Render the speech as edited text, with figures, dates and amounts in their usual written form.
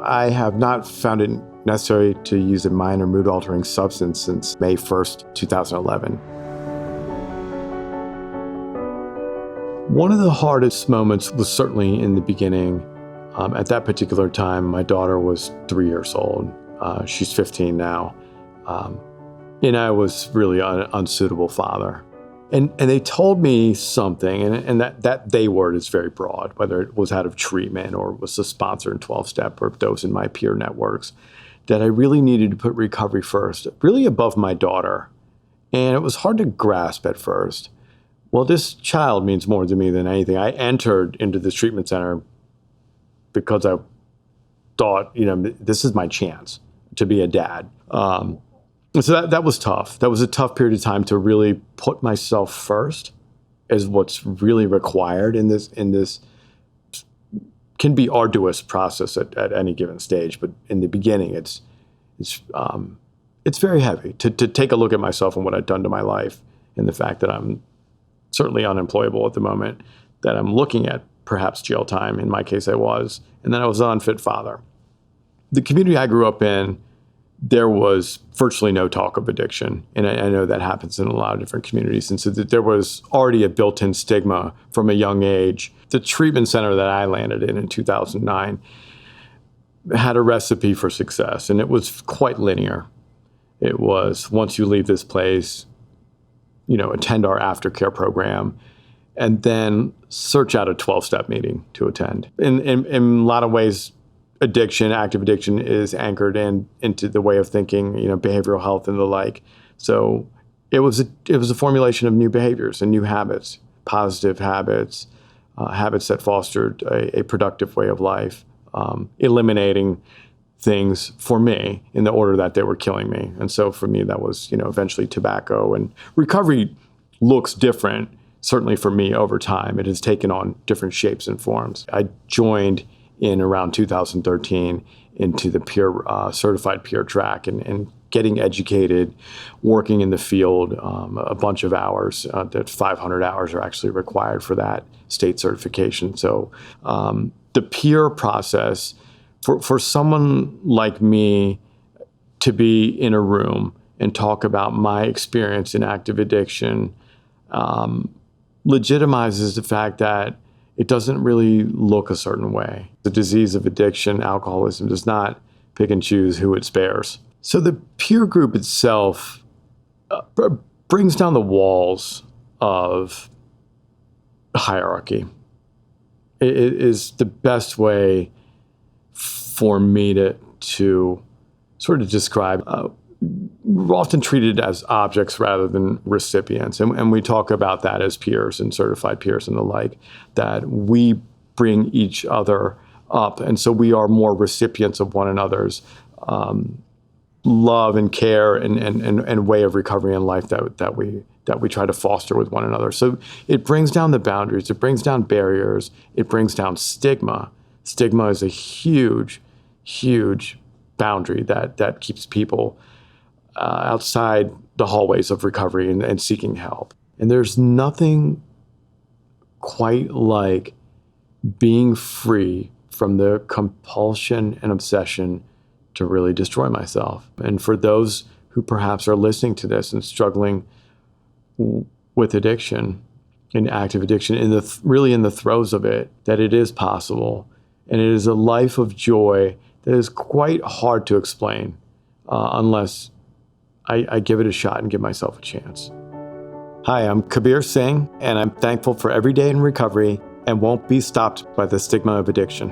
I have not found it necessary to use a minor mood-altering substance since May 1st, 2011. One of the hardest moments was certainly in the beginning. At that particular time, my daughter was 3 years old. She's 15 now. And I was really an unsuitable father. And they told me something, and that they word is very broad, whether it was out of treatment or was a sponsor in 12-step or those in my peer networks, that I really needed to put recovery first, really above my daughter. And it was hard to grasp at first. Well, this child means more to me than anything. I entered into this treatment center because I thought, this is my chance to be a dad. So that was tough. That was a tough period of time to really put myself first as what's really required in this can be arduous process at any given stage. But in the beginning, it's very heavy to take a look at myself and what I've done to my life, and the fact that I'm certainly unemployable at the moment, that I'm looking at perhaps jail time. In my case, I was, and then I was an unfit father. The community I grew up in, there was virtually no talk of addiction. And I know that happens in a lot of different communities. And so there was already a built-in stigma from a young age. The treatment center that I landed in 2009 had a recipe for success, and it was quite linear. It was, once you leave this place, attend our aftercare program, and then search out a 12-step meeting to attend. In a lot of ways, active addiction is anchored into the way of thinking, behavioral health and the like. So it was a formulation of new behaviors and new habits, positive habits, habits that fostered a productive way of life, eliminating things for me in the order that they were killing me. And so for me, that was, eventually tobacco. And recovery looks different, certainly for me over time. It has taken on different shapes and forms. I joined in around 2013 into the certified peer track and getting educated, working in the field, a bunch of hours, that 500 hours are actually required for that state certification. So the peer process, for someone like me to be in a room and talk about my experience in active addiction legitimizes the fact that it doesn't really look a certain way. The disease of addiction, alcoholism, does not pick and choose who it spares. So the peer group itself brings down the walls of hierarchy. It is the best way for me to sort of describe. We're often treated as objects rather than recipients. And we talk about that as peers and certified peers and the like, that we bring each other up. And so we are more recipients of one another's love and care and way of recovery in life that we try to foster with one another. So it brings down the boundaries, it brings down barriers, it brings down stigma. Stigma is a huge, huge boundary that keeps people outside the hallways of recovery and seeking help. And there's nothing quite like being free from the compulsion and obsession to really destroy myself. And for those who perhaps are listening to this and struggling with addiction and active addiction, really in the throes of it, that it is possible. And it is a life of joy that is quite hard to explain unless I give it a shot and give myself a chance. Hi, I'm Kabir Singh, and I'm thankful for every day in recovery and won't be stopped by the stigma of addiction.